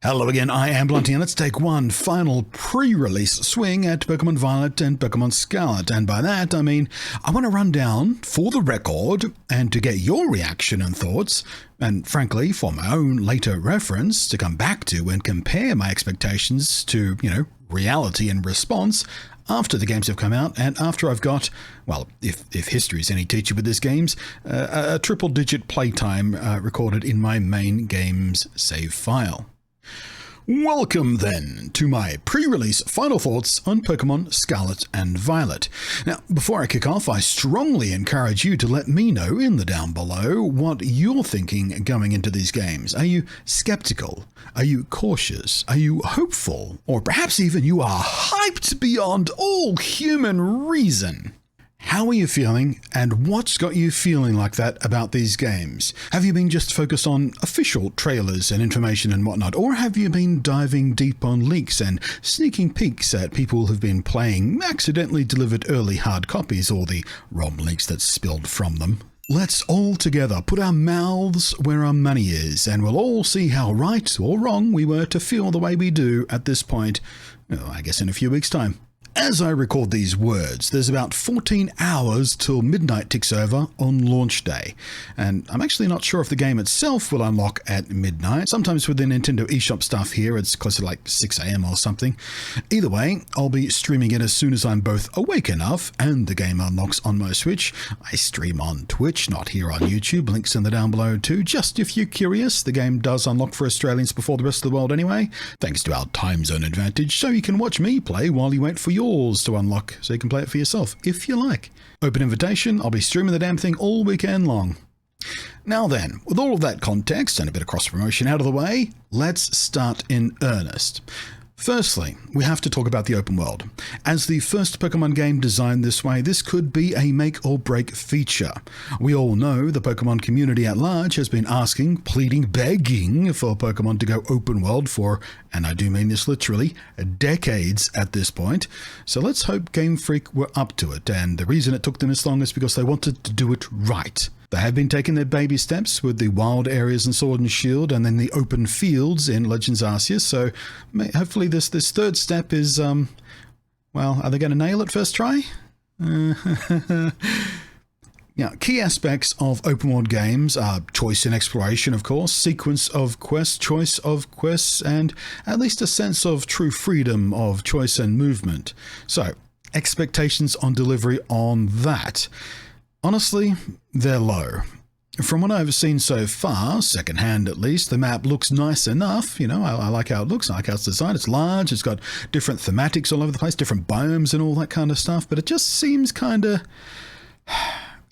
Hello again, I am Blunty, and let's take one final pre-release swing at Pokemon Violet and Pokemon Scarlet. And by that, I mean, I want to run down for the record and to get your reaction and thoughts, and frankly, for my own later reference, to come back to and compare my expectations to, reality and response after the games have come out and after I've got, well, if history is any teacher with these games, a triple-digit playtime recorded in my main game's save file. Welcome then to my pre-release final thoughts on Pokemon Scarlet and Violet. Now, before I kick off, I strongly encourage you to let me know in the down below what you're thinking going into these games. Are you skeptical? Are you cautious? Are you hopeful? Or perhaps even you are hyped beyond all human reason? How are you feeling, and what's got you feeling like that about these games? Have you been just focused on official trailers and information and whatnot, or have you been diving deep on leaks and sneaking peeks at people who've been playing accidentally delivered early hard copies or the ROM leaks that spilled from them? Let's all together put our mouths where our money is, and we'll all see how right or wrong we were to feel the way we do at this point, I guess in a few weeks' time. As I record these words, there's about 14 hours till midnight ticks over on launch day, and I'm actually not sure if the game itself will unlock at midnight. Sometimes with the Nintendo eShop stuff here, it's closer to like 6 AM or something. Either way, I'll be streaming it as soon as I'm both awake enough and the game unlocks on my Switch. I stream on Twitch, not here on YouTube. Links in the down below too, just if you're curious. The game does unlock for Australians before the rest of the world anyway, thanks to our time zone advantage, so you can watch me play while you wait for yours to unlock, so you can play it for yourself if you like. Open invitation, I'll be streaming the damn thing all weekend long. Now then, with all of that context and a bit of cross promotion out of the way, let's start in earnest. Firstly, we have to talk about the open world. As the first Pokemon game designed this way, this could be a make or break feature. We all know the Pokemon community at large has been asking, pleading, begging for Pokemon to go open world for, and I do mean this literally, decades at this point. So let's hope Game Freak were up to it, and the reason it took them this long is because they wanted to do it right. They have been taking their baby steps with the wild areas in Sword and Shield and then the open fields in Legends Arceus, so hopefully this third step is, well, are they going to nail it first try? Yeah, key aspects of open world games are choice and exploration, of course, sequence of quests, choice of quests, and at least a sense of true freedom of choice and movement. So, expectations on delivery on that. Honestly, they're low. From what I've seen so far, secondhand at least, the map looks nice enough. I like how it looks, I like how it's designed. It's large, it's got different thematics all over the place, different biomes and all that kind of stuff, but it just seems kind of...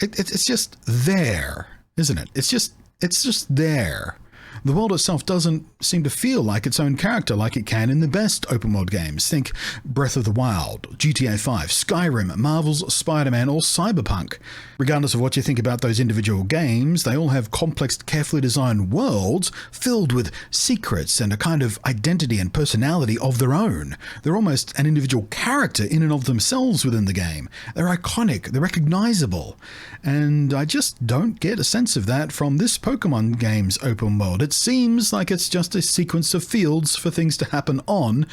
It's just there, isn't it? It's just there. The world itself doesn't seem to feel like its own character like it can in the best open world games. Think Breath of the Wild, GTA 5, Skyrim, Marvel's Spider-Man, or Cyberpunk. Regardless of what you think about those individual games, they all have complex, carefully designed worlds filled with secrets and a kind of identity and personality of their own. They're almost an individual character in and of themselves within the game. They're iconic, they're recognizable. And I just don't get a sense of that from this Pokemon game's open world. It seems like it's just a sequence of fields for things to happen on,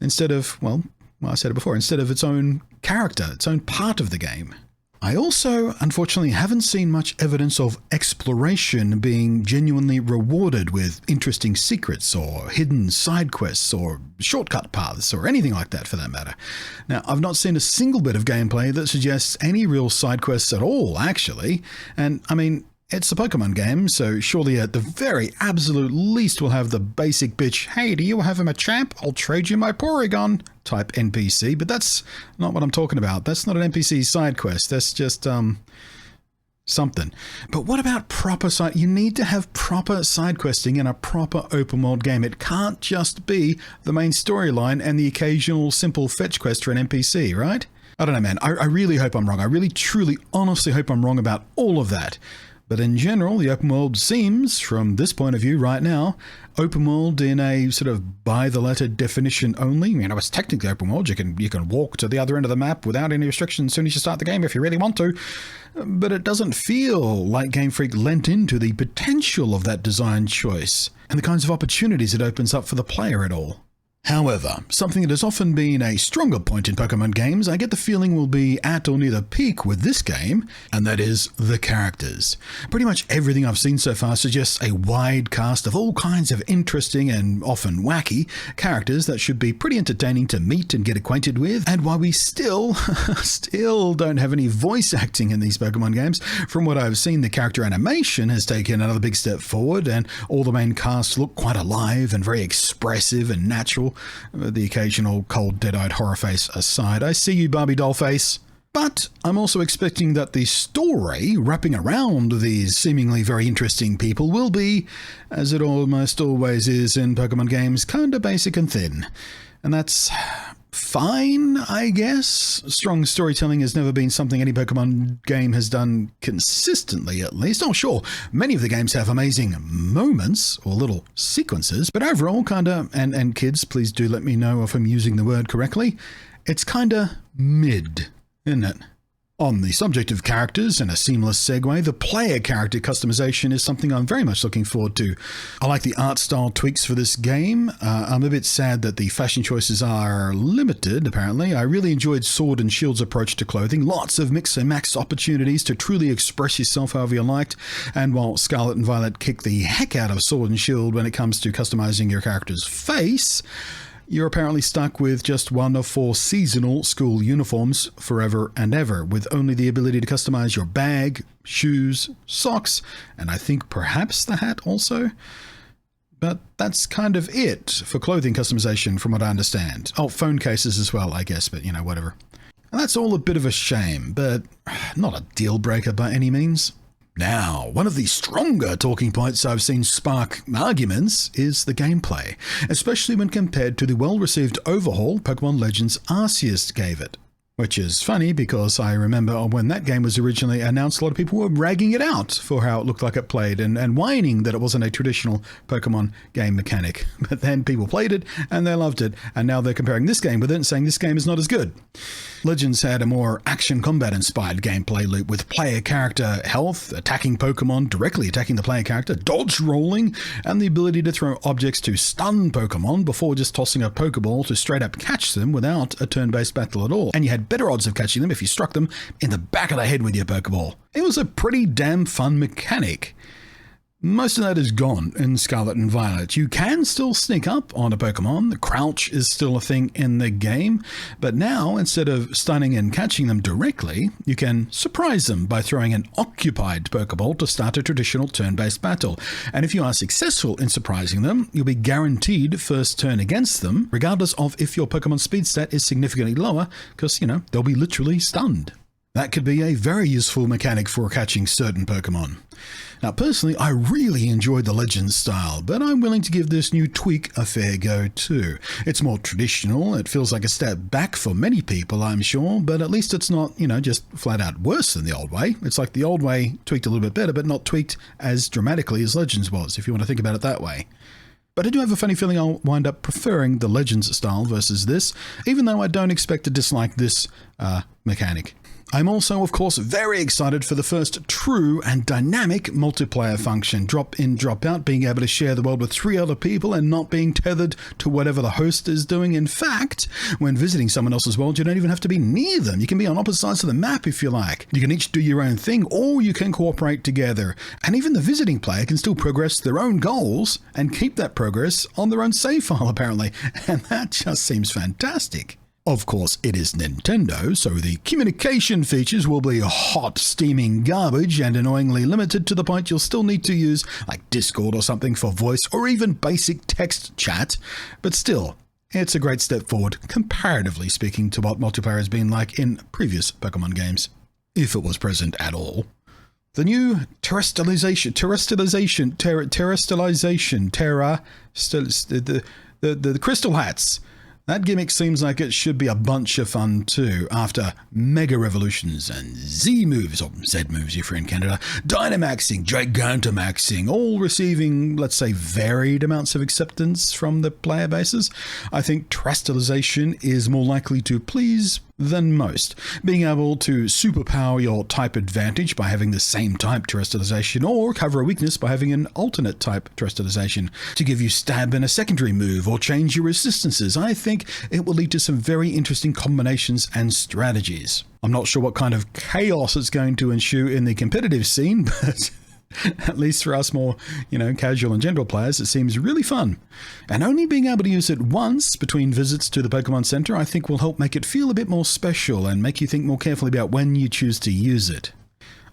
instead of, well, I said it before, instead of its own character, its own part of the game. I also, unfortunately, haven't seen much evidence of exploration being genuinely rewarded with interesting secrets or hidden side quests or shortcut paths or anything like that for that matter. Now, I've not seen a single bit of gameplay that suggests any real side quests at all, actually, and I mean, it's a Pokemon game, so surely at the very absolute least we'll have the basic bitch, hey, do you have a Machamp? I'll trade you my Porygon type NPC, but that's not what I'm talking about. That's not an NPC side quest. That's just, something. But what about proper side? You need to have proper side questing in a proper open world game. It can't just be the main storyline and the occasional simple fetch quest for an NPC, right? I don't know, man. I really hope I'm wrong. I really, truly, honestly hope I'm wrong about all of that. But in general, the open world seems, from this point of view right now, open world in a sort of by-the-letter definition only. You know, it's technically open world. You can walk to the other end of the map without any restrictions as soon as you start the game if you really want to. But it doesn't feel like Game Freak lent into the potential of that design choice and the kinds of opportunities it opens up for the player at all. However, something that has often been a stronger point in Pokemon games, I get the feeling will be at or near the peak with this game, and that is the characters. Pretty much everything I've seen so far suggests a wide cast of all kinds of interesting and often wacky characters that should be pretty entertaining to meet and get acquainted with. And while we still don't have any voice acting in these Pokemon games, from what I've seen, the character animation has taken another big step forward, and all the main cast look quite alive and very expressive and natural. The occasional cold, dead-eyed horror face aside. I see you, Barbie doll face. But I'm also expecting that the story wrapping around these seemingly very interesting people will be, as it almost always is in Pokemon games, kinda basic and thin. And that's fine, I guess. Strong storytelling has never been something any Pokemon game has done consistently, at least. Oh, sure, many of the games have amazing moments or little sequences, but overall, kinda, and kids, please do let me know if I'm using the word correctly, it's kinda mid, isn't it? On the subject of characters and a seamless segue, the player character customization is something I'm very much looking forward to. I like the art style tweaks for this game. I'm a bit sad that the fashion choices are limited, apparently. I really enjoyed Sword and Shield's approach to clothing. Lots of mix and max opportunities to truly express yourself however you liked. And while Scarlet and Violet kick the heck out of Sword and Shield when it comes to customizing your character's face, you're apparently stuck with just one of 4 seasonal school uniforms forever and ever, with only the ability to customize your bag, shoes, socks, and I think perhaps the hat also. But that's kind of it for clothing customization from what I understand. Oh, phone cases as well, I guess, but you know, whatever. And that's all a bit of a shame, but not a deal breaker by any means. Now, one of the stronger talking points I've seen spark arguments is the gameplay, especially when compared to the well-received overhaul Pokemon Legends Arceus gave it. Which is funny because I remember when that game was originally announced, a lot of people were ragging it out for how it looked like it played and whining that it wasn't a traditional Pokemon game mechanic. But then people played it and they loved it, and now they're comparing this game with it and saying this game is not as good. Legends had a more action combat inspired gameplay loop with player character health, attacking Pokemon, directly attacking the player character, dodge rolling, and the ability to throw objects to stun Pokemon before just tossing a Pokeball to straight up catch them without a turn-based battle at all. And you had better odds of catching them if you struck them in the back of the head with your Pokeball. It was a pretty damn fun mechanic. Most of that is gone in Scarlet and Violet. You can still sneak up on a Pokemon. The crouch is still a thing in the game. But now, instead of stunning and catching them directly, you can surprise them by throwing an occupied Pokeball to start a traditional turn-based battle. And if you are successful in surprising them, you'll be guaranteed first turn against them, regardless of if your Pokemon speed stat is significantly lower, because, you know, they'll be literally stunned. That could be a very useful mechanic for catching certain Pokemon. Now, personally, I really enjoyed the Legends style, but I'm willing to give this new tweak a fair go too. It's more traditional, it feels like a step back for many people, I'm sure, but at least it's not, you know, just flat out worse than the old way. It's like the old way tweaked a little bit better, but not tweaked as dramatically as Legends was, if you want to think about it that way. But I do have a funny feeling I'll wind up preferring the Legends style versus this, even though I don't expect to dislike this mechanic. I'm also, of course, very excited for the first true and dynamic multiplayer function. Drop in, drop out, being able to share the world with 3 other people and not being tethered to whatever the host is doing. In fact, when visiting someone else's world, you don't even have to be near them. You can be on opposite sides of the map if you like. You can each do your own thing, or you can cooperate together. And even the visiting player can still progress their own goals and keep that progress on their own save file, apparently. And that just seems fantastic. Of course, it is Nintendo, so the communication features will be hot, steaming garbage and annoyingly limited to the point you'll still need to use like Discord or something for voice or even basic text chat. But still, it's a great step forward, comparatively speaking, to what multiplayer has been like in previous Pokemon games, if it was present at all. The new terastalization, the crystal hats. That gimmick seems like it should be a bunch of fun too, after Mega Revolutions and Z moves, or Z moves if you're in Canada, Dynamaxing, Gigantamaxing, all receiving, let's say, varied amounts of acceptance from the player bases. I think Terastallization is more likely to please than most. Being able to superpower your type advantage by having the same type Terastallization, or cover a weakness by having an alternate type Terastallization, to give you stab in a secondary move or change your resistances. I think it will lead to some very interesting combinations and strategies. I'm not sure what kind of chaos it's going to ensue in the competitive scene, but at least for us more, casual and general players, it seems really fun. And only being able to use it once between visits to the Pokemon Center, I think will help make it feel a bit more special and make you think more carefully about when you choose to use it.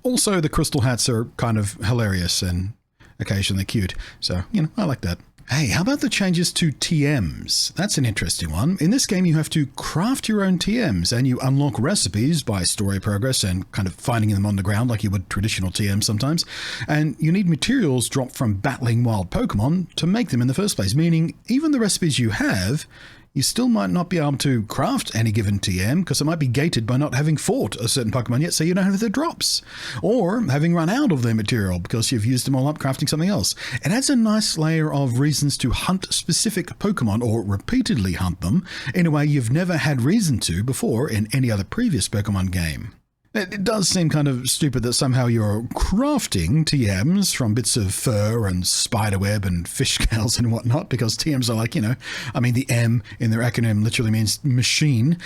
Also, the crystal hats are kind of hilarious and occasionally cute, so, I like that. Hey, how about the changes to TMs? That's an interesting one. In this game, you have to craft your own TMs, and you unlock recipes by story progress and kind of finding them on the ground like you would traditional TMs sometimes. And you need materials dropped from battling wild Pokemon to make them in the first place, meaning even the recipes you have, you still might not be able to craft any given TM because it might be gated by not having fought a certain Pokemon yet, so you don't have the drops, or having run out of their material because you've used them all up crafting something else. It adds a nice layer of reasons to hunt specific Pokemon or repeatedly hunt them in a way you've never had reason to before in any other previous Pokemon game. It does seem kind of stupid that somehow you're crafting TMs from bits of fur and spiderweb and fish scales and whatnot, because TMs are like, the M in their acronym literally means machine.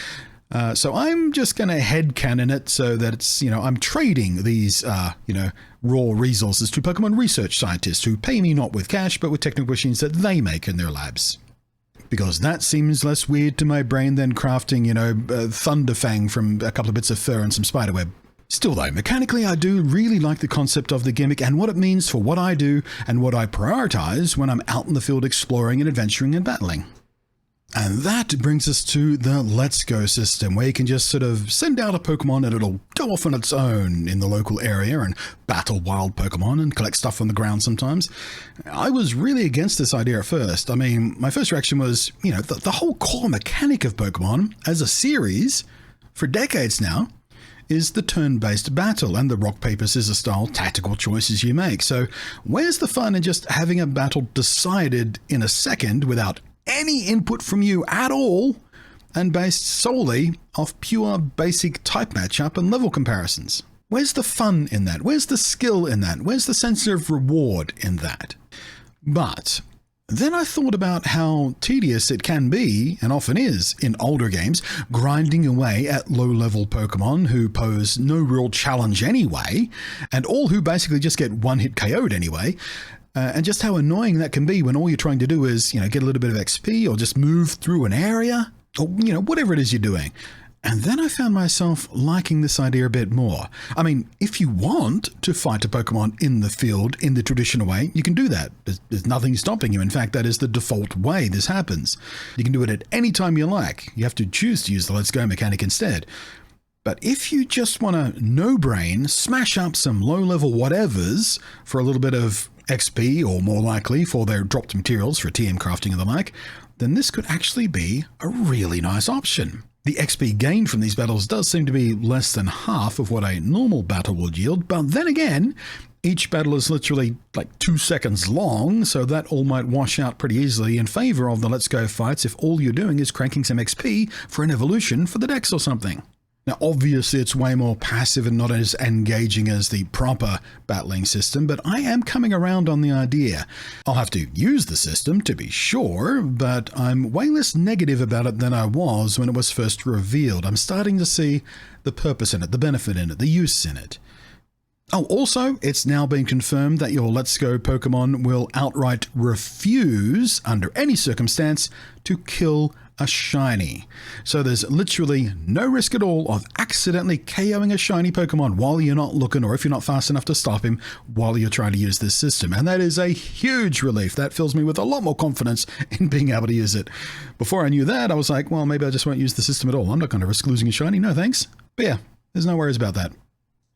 So I'm just going to headcanon it so that it's, I'm trading these, raw resources to Pokemon research scientists who pay me not with cash, but with technical machines that they make in their labs. Because that seems less weird to my brain than crafting, Thunderfang from a couple of bits of fur and some spiderweb. Still though, mechanically I do really like the concept of the gimmick and what it means for what I do and what I prioritize when I'm out in the field exploring and adventuring and battling. And that brings us to the Let's Go system, where you can just sort of send out a Pokemon and it'll go off on its own in the local area and battle wild Pokemon and collect stuff on the ground sometimes. I was really against this idea at first. My first reaction was, the whole core mechanic of Pokemon as a series for decades now is the turn-based battle and the rock, paper, scissors style tactical choices you make. So where's the fun in just having a battle decided in a second without any input from you at all, and based solely off pure basic type matchup and level comparisons? Where's the fun in that? Where's the skill in that? Where's the sense of reward in that? But then I thought about how tedious it can be, and often is, in older games, grinding away at low-level Pokemon who pose no real challenge anyway, and all who basically just get one-hit KO'd anyway. And just how annoying that can be when all you're trying to do is, get a little bit of XP or just move through an area or, whatever it is you're doing. And then I found myself liking this idea a bit more. If you want to fight a Pokemon in the field in the traditional way, you can do that. There's nothing stopping you. In fact, that is the default way this happens. You can do it at any time you like. You have to choose to use the Let's Go mechanic instead. But if you just want to no-brain smash up some low-level whatevers for a little bit of XP, or more likely for their dropped materials for TM crafting and the like, then this could actually be a really nice option. The XP gained from these battles does seem to be less than half of what a normal battle would yield, but then again, each battle is literally like 2 seconds long, so that all might wash out pretty easily in favor of the Let's Go fights if all you're doing is cranking some XP for an evolution for the Dex or something. Now, obviously, it's way more passive and not as engaging as the proper battling system, but I am coming around on the idea. I'll have to use the system, to be sure, but I'm way less negative about it than I was when it was first revealed. I'm starting to see the purpose in it, the benefit in it, the use in it. Oh, also, it's now been confirmed that your Let's Go Pokemon will outright refuse, under any circumstance, to kill a shiny. So there's literally no risk at all of accidentally KOing a shiny Pokemon while you're not looking, or if you're not fast enough to stop him while you're trying to use this system. And that is a huge relief. That fills me with a lot more confidence in being able to use it. Before I knew that, I was like, well, maybe I just won't use the system at all. I'm not going to risk losing a shiny. No thanks. But yeah, there's no worries about that.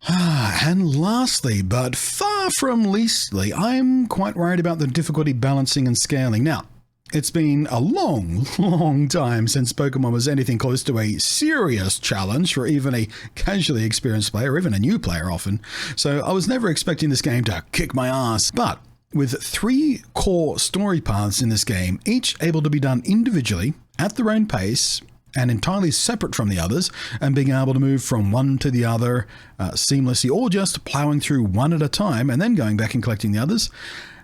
And lastly, but far from leastly, I'm quite worried about the difficulty balancing and scaling. Now, It's been a long time since Pokemon was anything close to a serious challenge for even a casually experienced player, or even a new player often. So I was never expecting this game to kick my ass. But with 3 core story paths in this game, each able to be done individually at their own pace and entirely separate from the others, and being able to move from one to the other seamlessly, or just plowing through one at a time and then going back and collecting the others.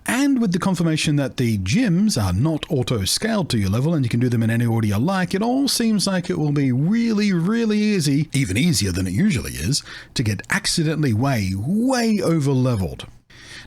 And with the confirmation that the gyms are not auto-scaled to your level and you can do them in any order you like, it all seems like it will be really easy, even easier than it usually is, to get accidentally way over-leveled.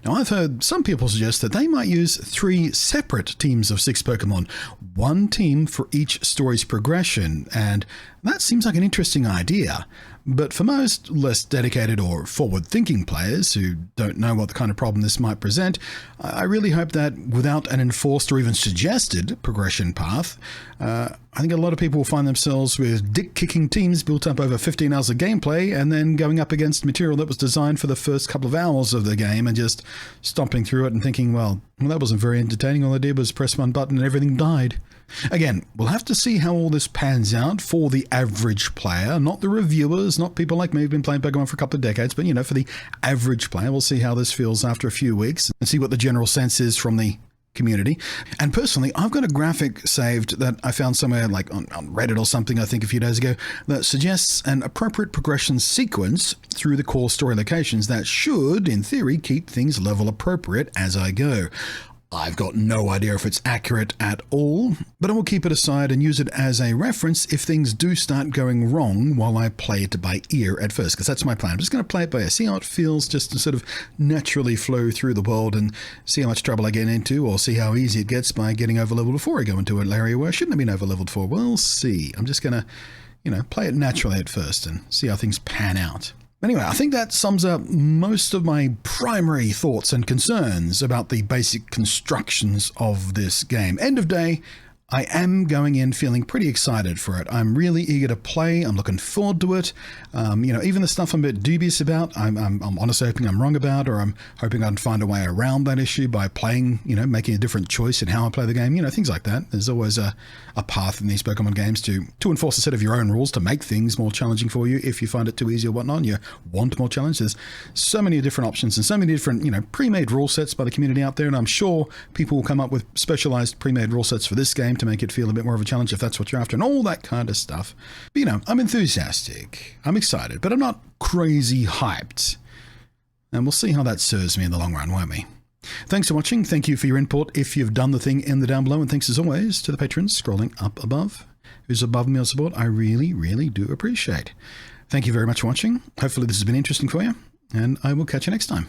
Now, I've heard some people suggest that they might use 3 separate teams of 6 Pokemon, 1 team for each story's progression, and that seems like an interesting idea. But for most less dedicated or forward-thinking players who don't know what the kind of problem this might present, I really hope that without an enforced or even suggested progression path, I think a lot of people will find themselves with dick-kicking teams built up over 15 hours of gameplay and then going up against material that was designed for the first couple of hours of the game and just stomping through it and thinking, well, that wasn't very entertaining. All I did was press one button and everything died. Again, we'll have to see how all this pans out for the average player, not the reviewers, not people like me who've been playing Pokemon for a couple of decades, but, for the average player, we'll see how this feels after a few weeks and see what the general sense is from the community. And personally, I've got a graphic saved that I found somewhere like on Reddit or something, I think a few days ago, that suggests an appropriate progression sequence through the core story locations that should, in theory, keep things level appropriate as I go. I've got no idea if it's accurate at all, but I will keep it aside and use it as a reference if things do start going wrong while I play it by ear at first, because that's my plan. I'm just going to play it by ear, see how it feels just to sort of naturally flow through the world and see how much trouble I get into, or see how easy it gets by getting over-leveled before I go into an area where I shouldn't have been over-leveled for. We'll see. I'm just going to, play it naturally at first and see how things pan out. Anyway, I think that sums up most of my primary thoughts and concerns about the basic constructions of this game. End of day, I am going in feeling pretty excited for it. I'm really eager to play. I'm looking forward to it. Even the stuff I'm a bit dubious about, I'm honestly hoping I'm wrong about, or I'm hoping I can find a way around that issue by playing, making a different choice in how I play the game, things like that. There's always a path in these Pokemon games to enforce a set of your own rules to make things more challenging for you if you find it too easy or whatnot, and you want more challenge. There's so many different options and so many different, pre-made rule sets by the community out there, and I'm sure people will come up with specialized pre-made rule sets for this game to make it feel a bit more of a challenge if that's what you're after, and all that kind of stuff. But I'm enthusiastic, I'm excited, but I'm not crazy hyped. And we'll see how that serves me in the long run, won't we? Thanks for watching. Thank you for your input if you've done the thing in the down below, and thanks as always to the patrons scrolling up above, whose above meal support I really do appreciate. Thank you very much for watching. Hopefully this has been interesting for you, and I will catch you next time.